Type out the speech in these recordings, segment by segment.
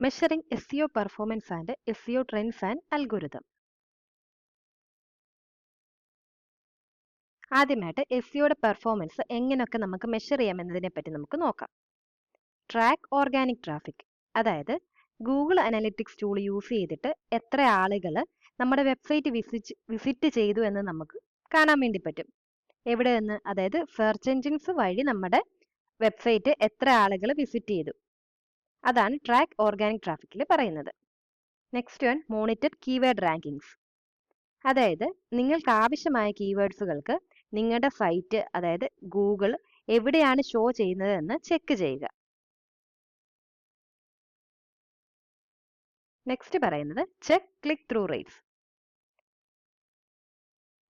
Measuring SEO performance and SEO trends and algorithm. ആദ്യമായിട്ട് എസ്ഇഒയുടെ performance എങ്ങനെയൊക്കെ നമുക്ക് മെഷർ ചെയ്യാമെന്നതിനെ പറ്റി നമുക്ക് നോക്കാം. ട്രാക്ക് ഓർഗാനിക് ട്രാഫിക്, അതായത് ഗൂഗിൾ അനാലിറ്റിക്സ് ടൂൾ യൂസ് ചെയ്തിട്ട് എത്ര ആളുകൾ നമ്മുടെ വെബ്സൈറ്റ് വിസിറ്റ് ചെയ്തു എന്ന് നമുക്ക് കാണാൻ വേണ്ടി പറ്റും. എവിടെ നിന്ന്? അതായത് സെർച്ച് എൻജിൻസ് വഴി നമ്മുടെ വെബ്സൈറ്റ് എത്ര ആളുകൾ വിസിറ്റ് ചെയ്തു, അതാണ് ട്രാക്ക് ഓർഗാനിക് ട്രാഫിക്കിൽ പറയുന്നത്. Next one, monitor keyword rankings, അതായത് നിങ്ങൾക്ക് ആവശ്യമായ കീവേഡ്സുകൾക്ക് നിങ്ങളുടെ സൈറ്റ്, അതായത് ഗൂഗിൾ എവിടെയാണ് ഷോ ചെയ്യുന്നത് എന്ന് ചെക്ക് ചെയ്യുക. നെക്സ്റ്റ് പറയുന്നത് check click through rates,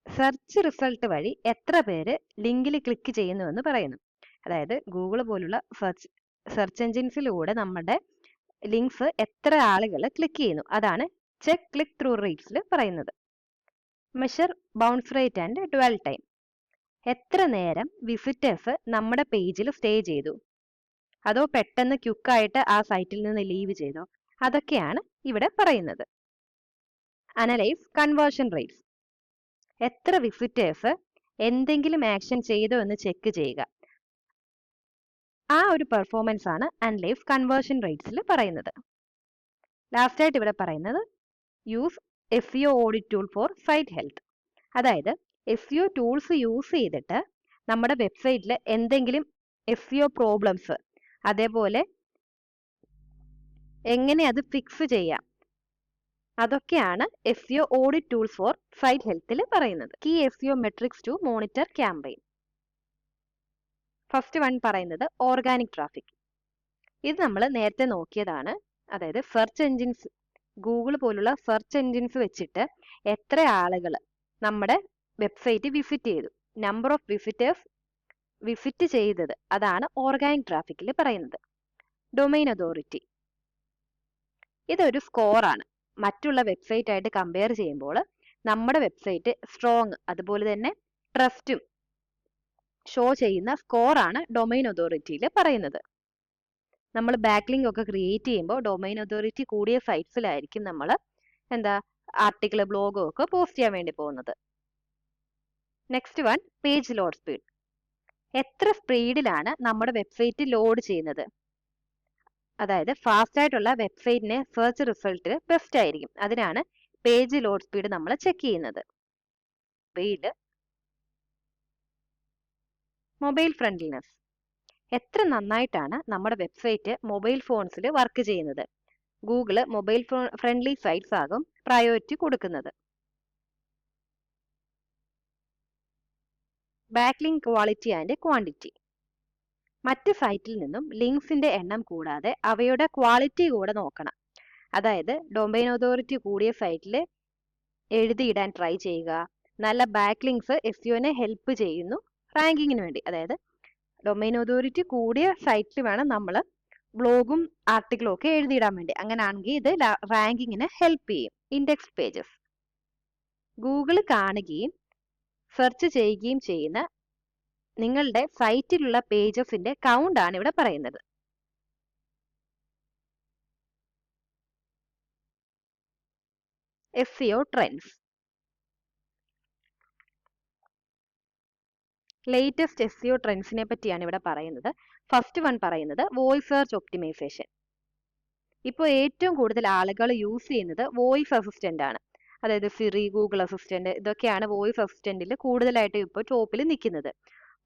search result വഴി എത്ര പേര് ലിങ്കിൽ ക്ലിക്ക് ചെയ്യുന്നു എന്ന് പറയുന്നു. അതായത് ഗൂഗിൾ പോലുള്ള സെർച്ച് എൻജിൻസിലൂടെ നമ്മുടെ ലിങ്ക്സ് എത്ര ആളുകൾ ക്ലിക്ക് ചെയ്യുന്നു, അതാണ് ചെക്ക് ക്ലിക്ക് ത്രൂ റേറ്റ്സിൽ പറയുന്നത്. Measure bounce rate and dual time, എത്ര നേരം വിസിറ്റേഴ്സ് നമ്മുടെ പേജിൽ സ്റ്റേ ചെയ്തു, അതോ പെട്ടെന്ന് ക്വിക്കായിട്ട് ആ സൈറ്റിൽ നിന്ന് ലീവ് ചെയ്തോ, അതൊക്കെയാണ് ഇവിടെ പറയുന്നത്. അനലൈസ് കൺവേർഷൻ റേറ്റ്സ്, എത്ര വിസിറ്റേഴ്സ് എന്തെങ്കിലും ആക്ഷൻ ചെയ്തോ എന്ന് ചെക്ക് ചെയ്യുക. ആ ഒരു പെർഫോമൻസ് ആണ് അനലൈസ് കൺവേർഷൻ റേറ്റ്സിൽ പറയുന്നത്. ലാസ്റ്റ് ആയിട്ട് ഇവിടെ പറയുന്നത് use SEO audit tool for site health, അതായത് SEO ടൂൾസ് യൂസ് ചെയ്തിട്ട് നമ്മുടെ വെബ്സൈറ്റിൽ എന്തെങ്കിലും SEO പ്രോബ്ലംസ്, അതേപോലെ എങ്ങനെ അത് ഫിക്സ് ചെയ്യാം, അതൊക്കെയാണ് SEO audit tools for site ഹെൽത്തിൽ പറയുന്നത്. Key SEO metrics to monitor campaign. First one പറയുന്നത് ഓർഗാനിക് ട്രാഫിക്. ഇത് നമ്മൾ നേരത്തെ നോക്കിയതാണ്. അതായത് സെർച്ച് എൻജിൻസ്, ഗൂഗിൾ പോലുള്ള സെർച്ച് എൻജിൻസ് വെച്ചിട്ട് എത്ര ആളുകൾ നമ്മുടെ വെബ്സൈറ്റ് വിസിറ്റ് ചെയ്തു, നമ്പർ ഓഫ് വിസിറ്റേഴ്സ് വിസിറ്റ് ചെയ്തത്, അതാണ് ഓർഗാനിക് ട്രാഫിക്കിൽ പറയുന്നത്. ഡൊമൈൻ അതോറിറ്റി, ഇതൊരു സ്കോറാണ്. മറ്റുള്ള വെബ്സൈറ്റ് ആയിട്ട് കമ്പയർ ചെയ്യുമ്പോൾ നമ്മുടെ വെബ്സൈറ്റ് സ്ട്രോങ്, അതുപോലെ തന്നെ ട്രസ്റ്റും ഷോ ചെയ്യുന്ന സ്കോറാണ് ഡൊമൈൻ അതോറിറ്റിയിൽ പറയുന്നത്. നമ്മൾ ബാക്ക്ലിങ്ക് ഒക്കെ ക്രിയേറ്റ് ചെയ്യുമ്പോൾ ഡൊമൈൻ അതോറിറ്റി കൂടിയ സൈറ്റ്സിലായിരിക്കും നമ്മൾ ആർട്ടിക്കിൾ, ബ്ലോഗോ ഒക്കെ പോസ്റ്റ് ചെയ്യാൻ വേണ്ടി പോകുന്നത്. Next one, page load speed, എത്ര സ്പീഡിലാണ് നമ്മുടെ വെബ്സൈറ്റ് ലോഡ് ചെയ്യുന്നത്. അതായത് ഫാസ്റ്റ് ആയിട്ടുള്ള വെബ്സൈറ്റിനെ സെർച്ച് റിസൾട്ട് ബെസ്റ്റ് ആയിരിക്കും, അതിനാണ് പേജ് ലോഡ് സ്പീഡ് നമ്മൾ ചെക്ക് ചെയ്യുന്നത്. മൊബൈൽ ഫ്രണ്ട്ലിനെസ്, എത്ര നന്നായിട്ടാണ് നമ്മുടെ വെബ്സൈറ്റ് മൊബൈൽ ഫോൺസിൽ വർക്ക് ചെയ്യുന്നത്. ഗൂഗിള് മൊബൈൽ ഫ്രണ്ട്ലി സൈറ്റ്സ് ആകും പ്രയോറിറ്റി കൊടുക്കുന്നത്. ബാക്ക്ലിങ്ക് ക്വാളിറ്റി ആൻഡ് ക്വാണ്ടിറ്റി, മറ്റ് സൈറ്റിൽ നിന്നും ലിങ്ക്സിന്റെ എണ്ണം കൂടാതെ അവയുടെ ക്വാളിറ്റി കൂടെ നോക്കണം. അതായത് ഡൊമൈൻ അതോറിറ്റി കൂടിയ സൈറ്റിൽ എഴുതിയിടാൻ ട്രൈ ചെയ്യുക. നല്ല ബാക്ക്ലിങ്ക്സ് SEOനെ ഹെൽപ്പ് ചെയ്യുന്നു റാങ്കിങ്ങിന് വേണ്ടി. അതായത് ഡൊമൈൻ അതോറിറ്റി കൂടിയ സൈറ്റിൽ വേണം നമ്മൾ ബ്ലോഗും ആർട്ടിക്കിളും ഒക്കെ എഴുതിയിടാൻ വേണ്ടി. അങ്ങനെയാണെങ്കിൽ ഇത് റാങ്കിങ്ങിന് ഹെൽപ്പ് ചെയ്യും. ഇൻഡെക്സ് പേജസ്, ഗൂഗിൾ കാണുകയും സെർച്ച് ചെയ്യുകയും ചെയ്യുന്ന നിങ്ങളുടെ സൈറ്റിലുള്ള പേജസിന്റെ കൗണ്ട് ആണ് ഇവിടെ പറയുന്നത്. SEO ട്രെൻഡ്സ്, ലേറ്റസ്റ്റ് SEO ട്രെൻഡ്സിനെ പറ്റിയാണ് ഇവിടെ പറയുന്നത്. ഫസ്റ്റ് വൺ പറയുന്നത് വോയിസ് സെർച്ച് ഒപ്റ്റിമൈസേഷൻ. ഇപ്പോൾ ഏറ്റവും കൂടുതൽ ആളുകൾ യൂസ് ചെയ്യുന്നത് വോയിസ് അസിസ്റ്റന്റ് ആണ്. അതായത് സിറി, ഗൂഗിൾ അസിസ്റ്റന്റ്, ഇതൊക്കെയാണ് വോയിസ് അസിസ്റ്റന്റിൽ കൂടുതലായിട്ട് ഇപ്പോൾ ടോപ്പിൽ നിൽക്കുന്നത്.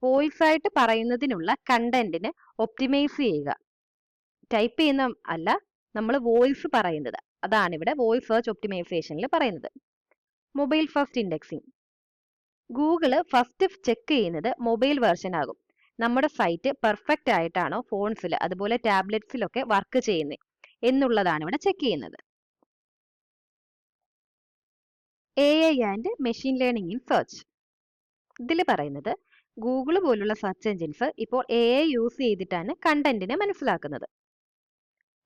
വോയിസ് ആയിട്ട് പറയുന്നതിനുള്ള കണ്ടന്റിന് ഒപ്റ്റിമൈസ് ചെയ്യുക. ടൈപ്പ് ചെയ്യുന്ന അല്ല, നമ്മൾ വോയിസ് പറയുന്നത്, അതാണ് ഇവിടെ വോയിസ് സെർച്ച് ഒപ്റ്റിമൈസേഷനിൽ പറയുന്നത്. Mobile first indexing, Google first check ചെയ്യുന്നത് മൊബൈൽ വേർഷൻ ആകും. നമ്മുടെ സൈറ്റ് പെർഫെക്റ്റ് ആയിട്ടാണോ ഫോൺസിൽ അതുപോലെ ടാബ്ലറ്റ്സിലൊക്കെ വർക്ക് ചെയ്യുന്നത് എന്നുള്ളതാണ് ഇവിടെ ചെക്ക് ചെയ്യുന്നത്. AI and machine learning in search, ഇതിൽ പറയുന്നത് ഗൂഗിൾ പോലുള്ള സെർച്ച് എൻജിൻസ് ഇപ്പോൾ AI യൂസ് ചെയ്തിട്ടാണ് കണ്ടന്റിനെ മനസ്സിലാക്കുന്നത്.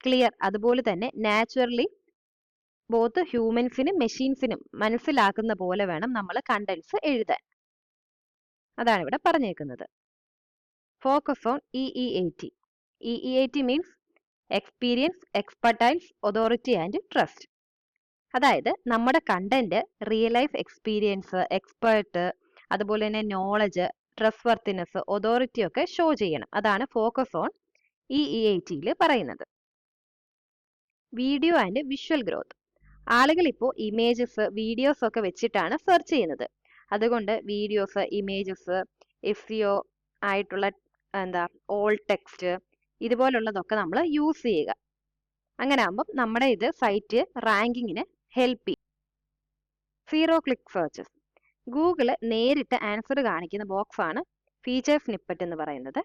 ക്ലിയർ, അതുപോലെ തന്നെ നാച്ചുറലി ബോത്ത് ഹ്യൂമൻസിനും മെഷീൻസിനും മനസ്സിലാക്കുന്ന പോലെ വേണം നമ്മൾ കണ്ടന്റ്സ് എഴുതാൻ, അതാണ് ഇവിടെ പറഞ്ഞേക്കുന്നത്. Focus on EEAT. EEAT means experience, expertise, authority and trust. അതായത് നമ്മുടെ content real life experience, expert, അതുപോലെ തന്നെ നോളജ്, ട്രസ്റ്റ് വർത്തിനെസ്, അതോറിറ്റി ഒക്കെ ഷോ ചെയ്യണം. അതാണ് ഫോക്കസ് ഓൺ ഈ EIT പറയുന്നത്. Video and visual growth. ആളുകൾ ഇപ്പോൾ ഇമേജസ്, വീഡിയോസ് ഒക്കെ വെച്ചിട്ടാണ് സെർച്ച് ചെയ്യുന്നത്. അതുകൊണ്ട് വീഡിയോസ്, ഇമേജസ്, SEO ആയിട്ടുള്ള ഓൾ ടെക്സ്റ്റ് ഇതുപോലുള്ളതൊക്കെ നമ്മൾ യൂസ് ചെയ്യുക. അങ്ങനെ ആകുമ്പോൾ നമ്മുടെ ഇത് സൈറ്റ് റാങ്കിങ്ങിന് ഹെൽപ്പ് ചെയ്യും. Zero click searches. ഗൂഗിള് നേരിട്ട് ആൻസർ കാണിക്കുന്ന ബോക്സ് ആണ് ഫീച്ചർ സ്നിപ്പറ്റ് എന്ന് പറയുന്നത്.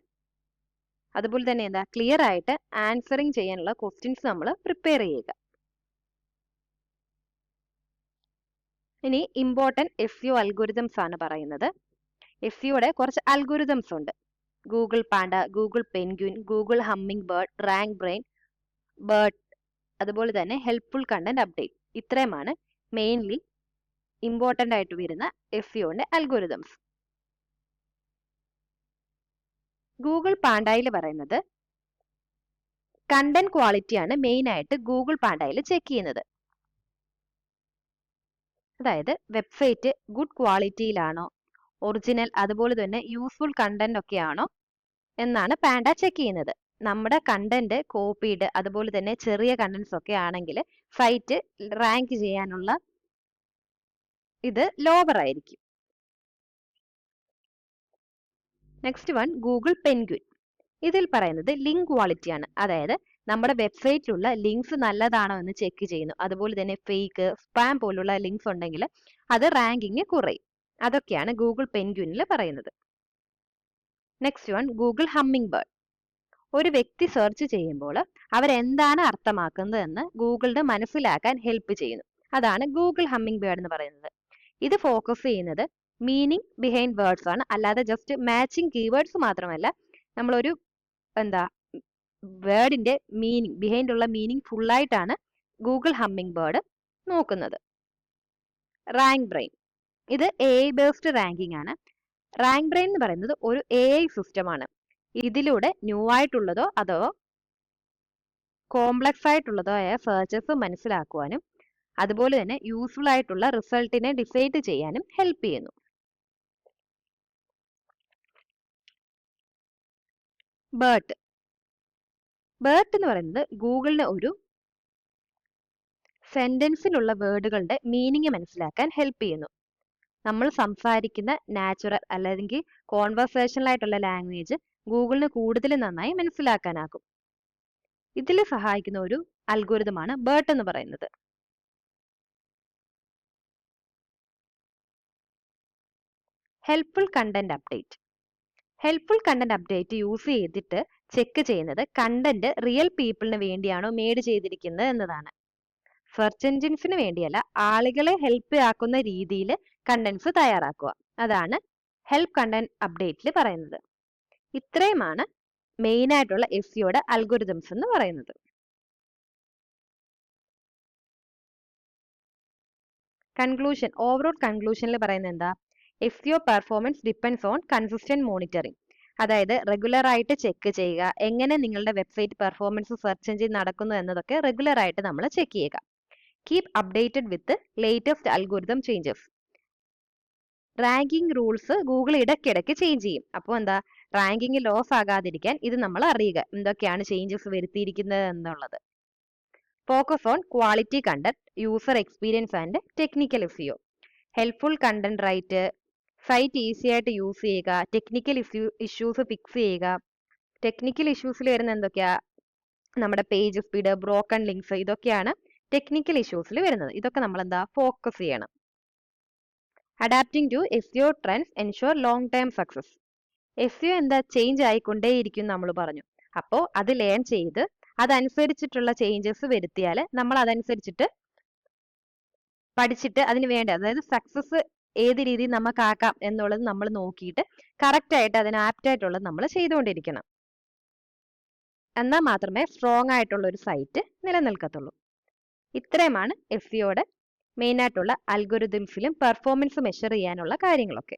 അതുപോലെ തന്നെ ക്ലിയർ ആയിട്ട് ആൻസറിങ് ചെയ്യാനുള്ള ക്വസ്റ്റ്യൻസ് നമ്മൾ പ്രിപ്പയർ ചെയ്യുക. ഇനി ഇമ്പോർട്ടൻറ്റ് SEO അൽഗോരിതംസ് ആണ് പറയുന്നത്. SEOയുടെ കുറച്ച് അൽഗോരിതംസ് ഉണ്ട്. Google Panda, Google penguin, Google humming bird, rank brain, bird, അതുപോലെ തന്നെ ഹെൽപ്ഫുൾ കണ്ടന്റ് അപ്ഡേറ്റ്. ഇത്രയുമാണ് മെയിൻലി ഇമ്പോർട്ടൻ്റ് ആയിട്ട് വരുന്ന SEOന്റെ അൽഗോരിതംസ്. ഗൂഗിൾ പാണ്ടായിൽ പറയുന്നത് കണ്ടന്റ് ക്വാളിറ്റിയാണ് മെയിൻ ആയിട്ട് ഗൂഗിൾ പാണ്ടായിൽ ചെക്ക് ചെയ്യുന്നത്. അതായത് വെബ്സൈറ്റ് ഗുഡ് ക്വാളിറ്റിയിലാണോ, ഒറിജിനൽ അതുപോലെ തന്നെ യൂസ്ഫുൾ കണ്ടന്റ് ഒക്കെ ആണോ എന്നാണ് പാണ്ട ചെക്ക് ചെയ്യുന്നത്. നമ്മുടെ കണ്ടന്റ് കോപ്പീഡ് അതുപോലെ തന്നെ ചെറിയ കണ്ടന്റ്സ് ഒക്കെ ആണെങ്കിൽ സൈറ്റ് റാങ്ക് ചെയ്യാനുള്ള ഇത് ലോവർ ആയിരിക്കും. Next one Google penguin. ഇതിൽ പറയുന്നത് ലിങ്ക് ക്വാളിറ്റി ആണ്. അതായത് നമ്മുടെ വെബ്സൈറ്റിലുള്ള ലിങ്ക്സ് നല്ലതാണോ എന്ന് ചെക്ക് ചെയ്യുന്നു. അതുപോലെ തന്നെ ഫേക്ക്, സ്പാം പോലുള്ള ലിങ്ക്സ് ഉണ്ടെങ്കിൽ അത് റാങ്കിങ് കുറയും. അതൊക്കെയാണ് ഗൂഗിൾ പെൻഗ്വിനിൽ പറയുന്നത്. Next one Google humming bird. ഒരു വ്യക്തി സെർച്ച് ചെയ്യുമ്പോൾ അവരെന്താണ് അർത്ഥമാക്കുന്നത് എന്ന് ഗൂഗിളിന് മനസ്സിലാക്കാൻ ഹെൽപ്പ് ചെയ്യുന്നു. അതാണ് ഗൂഗിൾ ഹമ്മിങ് ബേർഡ് എന്ന് പറയുന്നത്. ഇത് ഫോക്കസ് ചെയ്യുന്നത് മീനിങ് ബിഹൈൻഡ് വേർഡ്സ് ആണ്. അല്ലാതെ ജസ്റ്റ് മാച്ചിങ് കീവേഡ്സ് മാത്രമല്ല, നമ്മളൊരു വേർഡിന്റെ മീനിങ്, ബിഹൈൻഡ് ഉള്ള മീനിങ് ഫുള്ളായിട്ടാണ് ഗൂഗിൾ ഹമ്മിങ് ബേർഡ് നോക്കുന്നത്. Rank brain. ഇത് AI ബേസ്ഡ് റാങ്കിങ് ആണ്. റാങ്ക് ബ്രെയിൻ എന്ന് പറയുന്നത് ഒരു AI സിസ്റ്റം ആണ്. ഇതിലൂടെ ന്യൂ ആയിട്ടുള്ളതോ അതോ കോംപ്ലക്സ് ആയിട്ടുള്ളതോ ആയ സെർച്ചസ് മനസ്സിലാക്കുവാനും അതുപോലെ തന്നെ യൂസ്ഫുൾ ആയിട്ടുള്ള റിസൾട്ടിനെ ഡിസൈഡ് ചെയ്യാനും ഹെൽപ്പ് ചെയ്യുന്നു. ബേർട്ട്. ബേർട്ട് എന്ന് പറയുന്നത് ഗൂഗിളിന് ഒരു സെന്റൻസിലുള്ള വേർഡുകളുടെ മീനിങ് മനസ്സിലാക്കാൻ ഹെൽപ്പ് ചെയ്യുന്നു. നമ്മൾ സംസാരിക്കുന്ന നാച്ചുറൽ അല്ലെങ്കിൽ കോൺവെർസേഷണൽ ലാംഗ്വേജ് ഗൂഗിളിന് കൂടുതൽ നന്നായി മനസ്സിലാക്കാനാകും. ഇതിൽ സഹായിക്കുന്ന ഒരു അൽഗോരിതമാണ് ബേർട്ട് എന്ന് പറയുന്നത്. Helpful content update. Helpful content update use ചെയ്തിട്ട് ചെക്ക് ചെയ്യുന്നത് കണ്ടന്റ് റിയൽ പീപ്പിളിന് വേണ്ടിയാണോ മെയ്ഡ് ചെയ്തിരിക്കുന്നത് എന്നതാണ്. സെർച്ച് എൻജിൻസിന് വേണ്ടിയല്ല, ആളുകളെ ഹെൽപ്പ് ആക്കുന്ന രീതിയിൽ കണ്ടന്റ്സ് തയ്യാറാക്കുക. അതാണ് ഹെൽപ്പ് കണ്ടന്റ് അപ്ഡേറ്റിൽ പറയുന്നത്. ഇത്രയുമാണ് മെയിൻ ആയിട്ടുള്ള SEOയുടെ അൽഗോരിതംസ് എന്ന് പറയുന്നത്. കൺക്ലൂഷൻ. ഓവറോൾ കൺക്ലൂഷനിൽ പറയുന്നത് എന്താ? SEO performance depends on consistent monitoring. അതായത് റെഗുലർ ആയിട്ട് ചെക്ക് ചെയ്യുക, എങ്ങനെ നിങ്ങളുടെ വെബ്സൈറ്റ് പെർഫോമൻസ് സെർച്ച് എഞ്ചിൻ നടക്കുന്നു എന്നതൊക്കെ റെഗുലർ ആയിട്ട് നമ്മൾ ചെക്ക് ചെയ്യുക. കീപ് അപ്ഡേറ്റഡ് വിത്ത് latest algorithm changes. Ranking rules Google ഇടയ്ക്കിടയ്ക്ക് ചേഞ്ച് ചെയ്യും. അപ്പോൾ റാങ്കിങ് ലോസ് ആകാതിരിക്കാൻ ഇത് നമ്മൾ അറിയുക, എന്തൊക്കെയാണ് ചേഞ്ചസ് വരുത്തിയിരിക്കുന്നത് എന്നുള്ളത്. Focus on quality content, user experience and technical SEO. Helpful content right, site easy ആയിട്ട് യൂസ് ചെയ്യുക, ടെക്നിക്കൽ ഇഷ്യൂസ് ഫിക്സ് ചെയ്യുക. ടെക്നിക്കൽ ഇഷ്യൂസിൽ വരുന്ന എന്തൊക്കെയാ? നമ്മുടെ പേജ് സ്പീഡ്, ബ്രോക്കൺ ലിങ്ക്സ്, ഇതൊക്കെയാണ് ടെക്നിക്കൽ ഇഷ്യൂസിൽ വരുന്നത്. ഇതൊക്കെ നമ്മൾ ഫോക്കസ് ചെയ്യണം. Adapting to SEO trends ensure long term success. SEO change ആയിക്കൊണ്ടേയിരിക്കും നമ്മൾ പറഞ്ഞു. അപ്പോൾ അത് ലേൺ ചെയ്ത് അതനുസരിച്ചിട്ടുള്ള ചേഞ്ചസ് വരുത്തിയാൽ നമ്മൾ അതനുസരിച്ചിട്ട് പഠിച്ചിട്ട് അതിന് വേണ്ട, അതായത് സക്സസ് ഏത് രീതിയിൽ നമുക്ക് ആക്കാം എന്നുള്ളത് നമ്മൾ നോക്കിയിട്ട് കറക്റ്റ് ആയിട്ട് അതിന് ആപ്റ്റ് ആയിട്ടുള്ളത് നമ്മൾ ചെയ്തുകൊണ്ടിരിക്കണം. എന്നാൽ മാത്രമേ സ്ട്രോങ് ആയിട്ടുള്ള ഒരു സൈറ്റ് നിലനിൽക്കത്തുള്ളൂ. ഇത്രയുമാണ് SEOയുടെ മെയിൻ ആയിട്ടുള്ള അൽഗോരിതംസിലും പെർഫോമൻസ് മെഷർ ചെയ്യാനുള്ള കാര്യങ്ങളൊക്കെ.